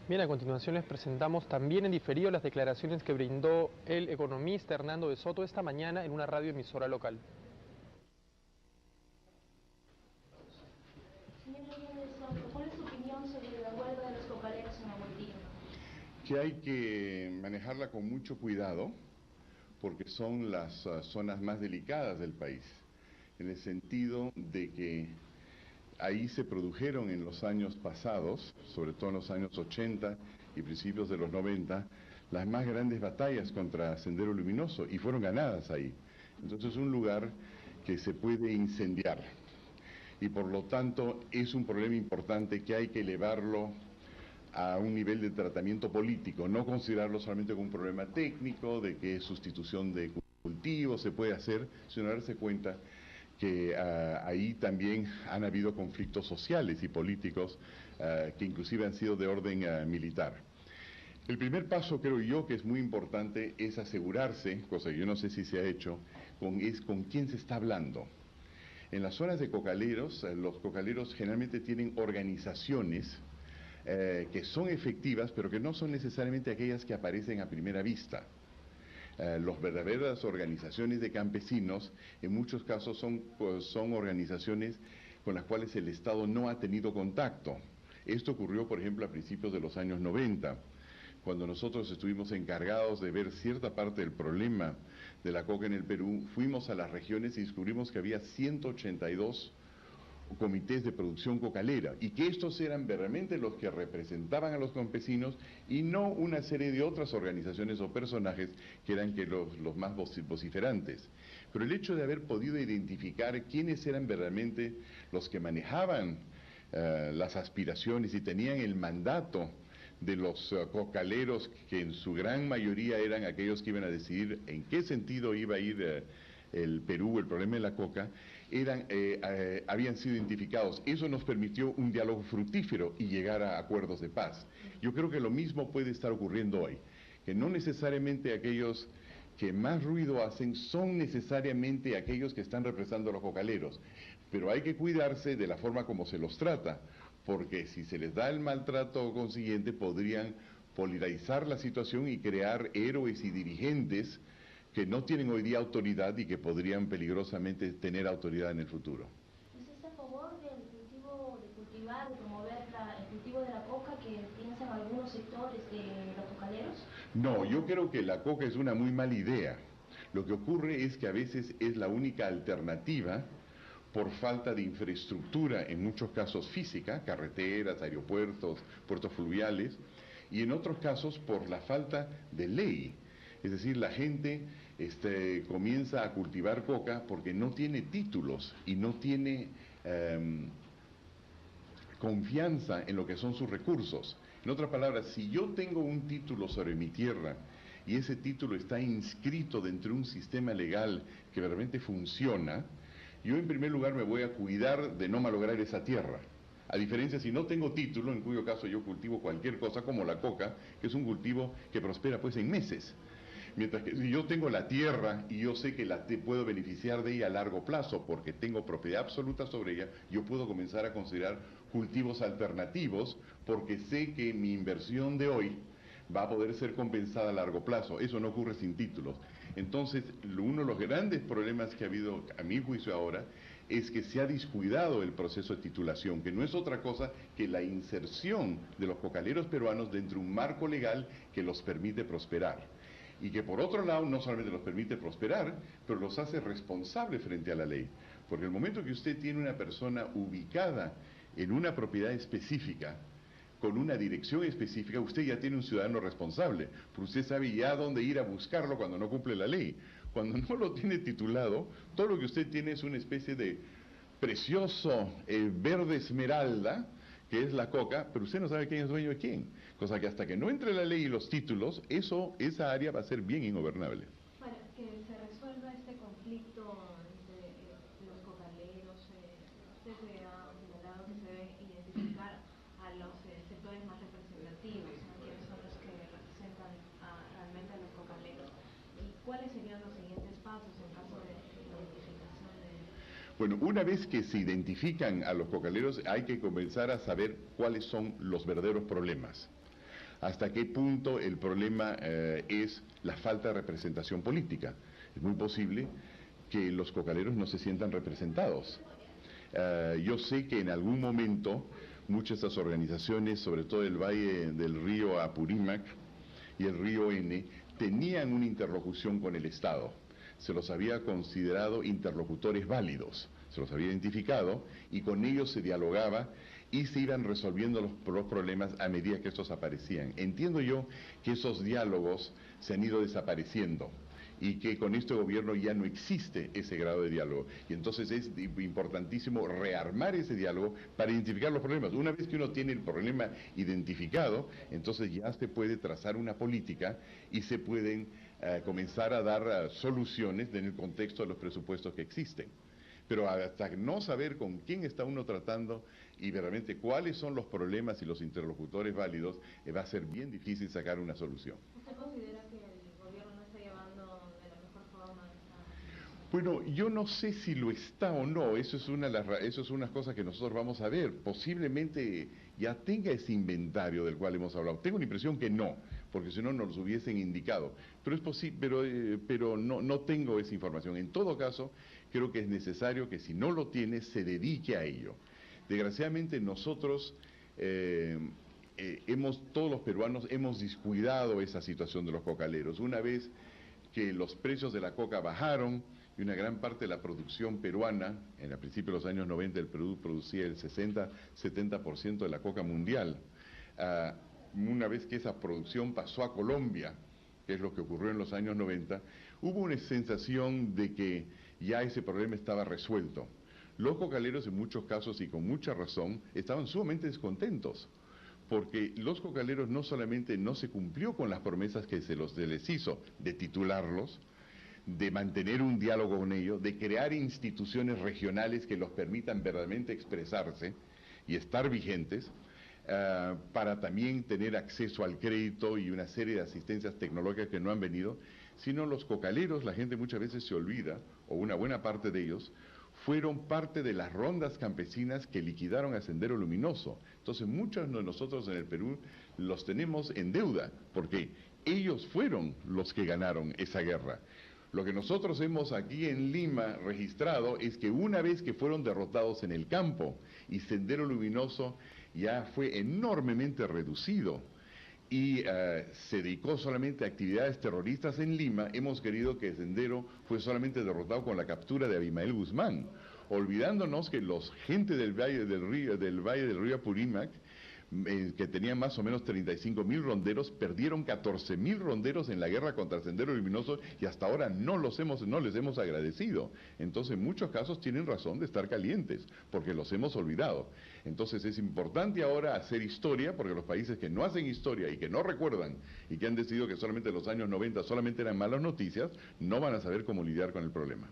Bien, a continuación les presentamos también en diferido las declaraciones que brindó el economista Hernando de Soto esta mañana en una radioemisora local. Señor Hernando de Soto, ¿cuál es su opinión sobre la huelga de los cocaleros en Agüetiro? Que hay que manejarla con mucho cuidado porque son las zonas más delicadas del país, en el sentido de que ahí se produjeron en los años pasados, sobre todo en los años 80 y principios de los 90, las más grandes batallas contra Sendero Luminoso y fueron ganadas ahí. Entonces es un lugar que se puede incendiar y por lo tanto es un problema importante que hay que elevarlo a un nivel de tratamiento político, no considerarlo solamente como un problema técnico, de que es sustitución de cultivos, se puede hacer, sino darse cuenta que ahí también han habido conflictos sociales y políticos que inclusive han sido de orden militar. El primer paso, creo yo, que es muy importante, es asegurarse, cosa que yo no sé si se ha hecho, es con quién se está hablando. En las zonas de cocaleros, los cocaleros generalmente tienen organizaciones que son efectivas, pero que no son necesariamente aquellas que aparecen a primera vista. Las verdaderas organizaciones de campesinos, en muchos casos son organizaciones con las cuales el Estado no ha tenido contacto. Esto ocurrió, por ejemplo, a principios de los años 90, cuando nosotros estuvimos encargados de ver cierta parte del problema de la coca en el Perú. Fuimos a las regiones y descubrimos que había 182 comités de producción cocalera y que estos eran verdaderamente los que representaban a los campesinos y no una serie de otras organizaciones o personajes que eran los más vociferantes. Pero el hecho de haber podido identificar quiénes eran verdaderamente los que manejaban las aspiraciones y tenían el mandato de los cocaleros, que en su gran mayoría eran aquellos que iban a decidir en qué sentido iba a ir el Perú, el problema de la coca, habían sido identificados. Eso nos permitió un diálogo fructífero y llegar a acuerdos de paz. Yo creo que lo mismo puede estar ocurriendo hoy, que no necesariamente aquellos que más ruido hacen son necesariamente aquellos que están representando a los cocaleros, pero hay que cuidarse de la forma como se los trata, porque si se les da el maltrato consiguiente podrían polarizar la situación y crear héroes y dirigentes que no tienen hoy día autoridad y que podrían peligrosamente tener autoridad en el futuro. ¿Usted está a favor del cultivo, de cultivar, de promover el cultivo de la coca que piensan algunos sectores de los cocaleros? No, yo creo que la coca es una muy mala idea. Lo que ocurre es que a veces es la única alternativa por falta de infraestructura, en muchos casos física, carreteras, aeropuertos, puertos fluviales, y en otros casos por la falta de ley. Es decir, la gente comienza a cultivar coca porque no tiene títulos y no tiene confianza en lo que son sus recursos. En otras palabras, si yo tengo un título sobre mi tierra y ese título está inscrito dentro de un sistema legal que realmente funciona, yo en primer lugar me voy a cuidar de no malograr esa tierra. A diferencia si no tengo título, en cuyo caso yo cultivo cualquier cosa como la coca, que es un cultivo que prospera pues en meses. Mientras que si yo tengo la tierra y yo sé que puedo beneficiar de ella a largo plazo porque tengo propiedad absoluta sobre ella, yo puedo comenzar a considerar cultivos alternativos porque sé que mi inversión de hoy va a poder ser compensada a largo plazo. Eso no ocurre sin títulos. Entonces, uno de los grandes problemas que ha habido, a mi juicio ahora, es que se ha descuidado el proceso de titulación, que no es otra cosa que la inserción de los cocaleros peruanos dentro de un marco legal que los permite prosperar. Y que por otro lado no solamente los permite prosperar, pero los hace responsables frente a la ley. Porque el momento que usted tiene una persona ubicada en una propiedad específica, con una dirección específica, usted ya tiene un ciudadano responsable, porque usted sabe ya dónde ir a buscarlo cuando no cumple la ley. Cuando no lo tiene titulado, todo lo que usted tiene es una especie de precioso verde esmeralda, que es la coca, pero usted no sabe quién es dueño de quién. Cosa que hasta que no entre la ley y los títulos, esa área va a ser bien ingobernable. Para que se resuelva este conflicto entre los cocaleros, usted ha señalado que se debe identificar a los sectores más representativos, ¿no? Quienes son los que representan realmente a los cocaleros. ¿Y cuáles serían los siguientes pasos en caso de identificación de... Bueno, una vez que se identifican a los cocaleros, hay que comenzar a saber cuáles son los verdaderos problemas. hasta qué punto el problema es la falta de representación política. Es muy posible que los cocaleros no se sientan representados. Yo sé que en algún momento muchas de estas organizaciones, sobre todo el Valle del Río Apurímac y el Río N, tenían una interlocución con el Estado. Se los había considerado interlocutores válidos, se los había identificado y con ellos se dialogaba y se iban resolviendo los problemas a medida que estos aparecían. Entiendo yo que esos diálogos se han ido desapareciendo y que con este gobierno ya no existe ese grado de diálogo. Y entonces es importantísimo rearmar ese diálogo para identificar los problemas. Una vez que uno tiene el problema identificado, entonces ya se puede trazar una política y se pueden comenzar a dar soluciones en el contexto de los presupuestos que existen. Pero hasta no saber con quién está uno tratando y realmente cuáles son los problemas y los interlocutores válidos, va a ser bien difícil sacar una solución. ¿Usted considera que el gobierno no está llevando de la mejor forma esta... Bueno, yo no sé si lo está o no, eso es una cosa que nosotros vamos a ver. Posiblemente ya tenga ese inventario del cual hemos hablado. Tengo la impresión que no, porque si no nos los hubiesen indicado. Pero es posible, pero no tengo esa información. En todo caso, creo que es necesario que si no lo tiene, se dedique a ello. Desgraciadamente nosotros, todos los peruanos hemos descuidado esa situación de los cocaleros. Una vez que los precios de la coca bajaron y una gran parte de la producción peruana, a principios de los años 90 el Perú producía el 60-70% de la coca mundial. Una vez que esa producción pasó a Colombia, que es lo que ocurrió en los años 90, hubo una sensación de que ya ese problema estaba resuelto. Los cocaleros en muchos casos y con mucha razón estaban sumamente descontentos, porque los cocaleros no solamente no se cumplió con las promesas que se les hizo de titularlos, de mantener un diálogo con ellos, de crear instituciones regionales que los permitan verdaderamente expresarse y estar vigentes, para también tener acceso al crédito y una serie de asistencias tecnológicas que no han venido, sino los cocaleros, la gente muchas veces se olvida, o una buena parte de ellos, fueron parte de las rondas campesinas que liquidaron a Sendero Luminoso. Entonces muchos de nosotros en el Perú los tenemos en deuda, porque ellos fueron los que ganaron esa guerra. Lo que nosotros hemos aquí en Lima registrado es que una vez que fueron derrotados en el campo y Sendero Luminoso ya fue enormemente reducido y se dedicó solamente a actividades terroristas en Lima, hemos querido que Sendero fue solamente derrotado con la captura de Abimael Guzmán, olvidándonos que los gente del Valle del Río Apurímac, que tenían más o menos 35.000 ronderos, perdieron 14.000 ronderos en la guerra contra Sendero Luminoso y hasta ahora no les hemos agradecido. Entonces en muchos casos tienen razón de estar calientes, porque los hemos olvidado. Entonces es importante ahora hacer historia, porque los países que no hacen historia y que no recuerdan y que han decidido que solamente los años 90 solamente eran malas noticias, no van a saber cómo lidiar con el problema.